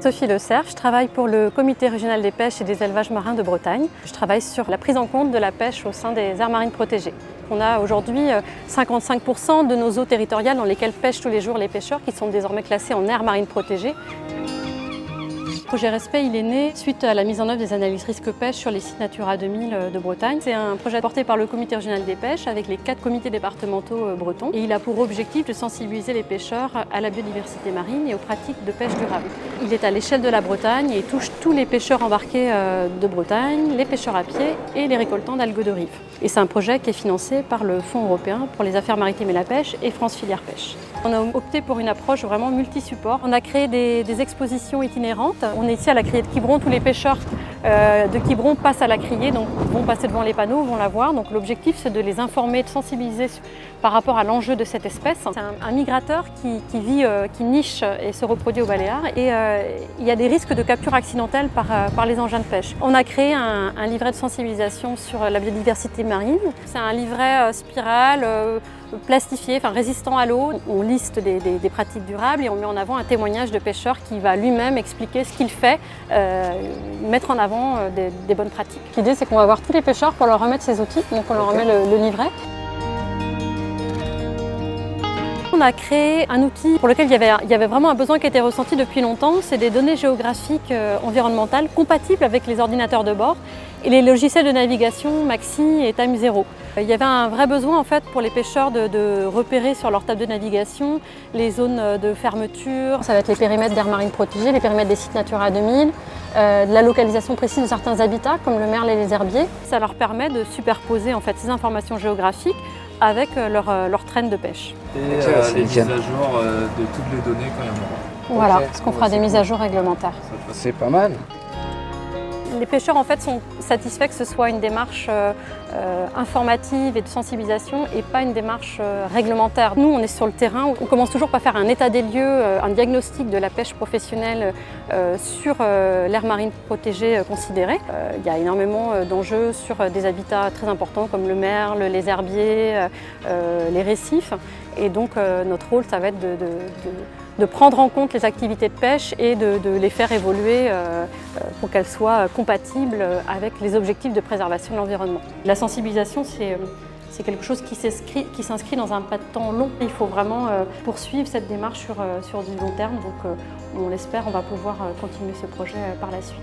Sophie Le Cerf, je travaille pour le Comité régional des pêches et des élevages marins de Bretagne. Je travaille sur la prise en compte de la pêche au sein des aires marines protégées. On a aujourd'hui 55% de nos eaux territoriales dans lesquelles pêchent tous les jours les pêcheurs qui sont désormais classés en aires marines protégées. Le projet Respect, il est né suite à la mise en œuvre des analyses risque pêche sur les sites Natura 2000 de Bretagne. C'est un projet porté par le Comité régional des pêches avec les 4 comités départementaux bretons. Et il a pour objectif de sensibiliser les pêcheurs à la biodiversité marine et aux pratiques de pêche durable. Il est à l'échelle de la Bretagne et touche tous les pêcheurs embarqués de Bretagne, les pêcheurs à pied et les récoltants d'algues de rive. Et c'est un projet qui est financé par le Fonds européen pour les affaires maritimes et la pêche et France Filière Pêche. On a opté pour une approche vraiment multi-support. On a créé des expositions itinérantes. On est ici à la criée de Quiberon. Tous les pêcheurs de Quiberon passent à la criée, donc vont passer devant les panneaux, vont la voir. Donc l'objectif, c'est de les informer, de sensibiliser par rapport à l'enjeu de cette espèce. C'est un migrateur qui niche et se reproduit aux Baléares. Et il y a des risques de capture accidentelle par les engins de pêche. On a créé un livret de sensibilisation sur la biodiversité marine. C'est un livret spirale, plastifié, enfin résistant à l'eau. On liste des pratiques durables et on met en avant un témoignage de pêcheur qui va lui-même expliquer ce qu'il fait, mettre en avant des bonnes pratiques. L'idée, c'est qu'on va voir tous les pêcheurs pour leur remettre ces outils, donc on leur remet le livret. On a créé un outil pour lequel il y avait vraiment un besoin qui était ressenti depuis longtemps. C'est des données géographiques environnementales compatibles avec les ordinateurs de bord et les logiciels de navigation Maxi et Time Zero. Il y avait un vrai besoin en fait pour les pêcheurs de repérer sur leur table de navigation les zones de fermeture. Ça va être les périmètres d'aires marines protégées, les périmètres des sites Natura 2000, de la localisation précise de certains habitats comme le merle et les herbiers. Ça leur permet de superposer en fait ces informations géographiques avec leur traîne de pêche. Et les mises à jour de toutes les données quand il y en aura. Voilà, parce qu'on fera des mises à jour réglementaires. C'est pas mal. Les pêcheurs en fait sont satisfaits que ce soit une démarche informative et de sensibilisation et pas une démarche réglementaire. Nous, on est sur le terrain, on commence toujours par faire un état des lieux, un diagnostic de la pêche professionnelle sur l'aire marine protégée considérée. Il y a énormément d'enjeux sur des habitats très importants comme le merle, les herbiers, les récifs. Et donc notre rôle, ça va être de prendre en compte les activités de pêche et de les faire évoluer pour qu'elles soient compatibles avec les objectifs de préservation de l'environnement. La sensibilisation, c'est quelque chose qui s'inscrit dans un pas de temps long. Il faut vraiment poursuivre cette démarche sur du long terme. Donc on l'espère, on va pouvoir continuer ce projet par la suite.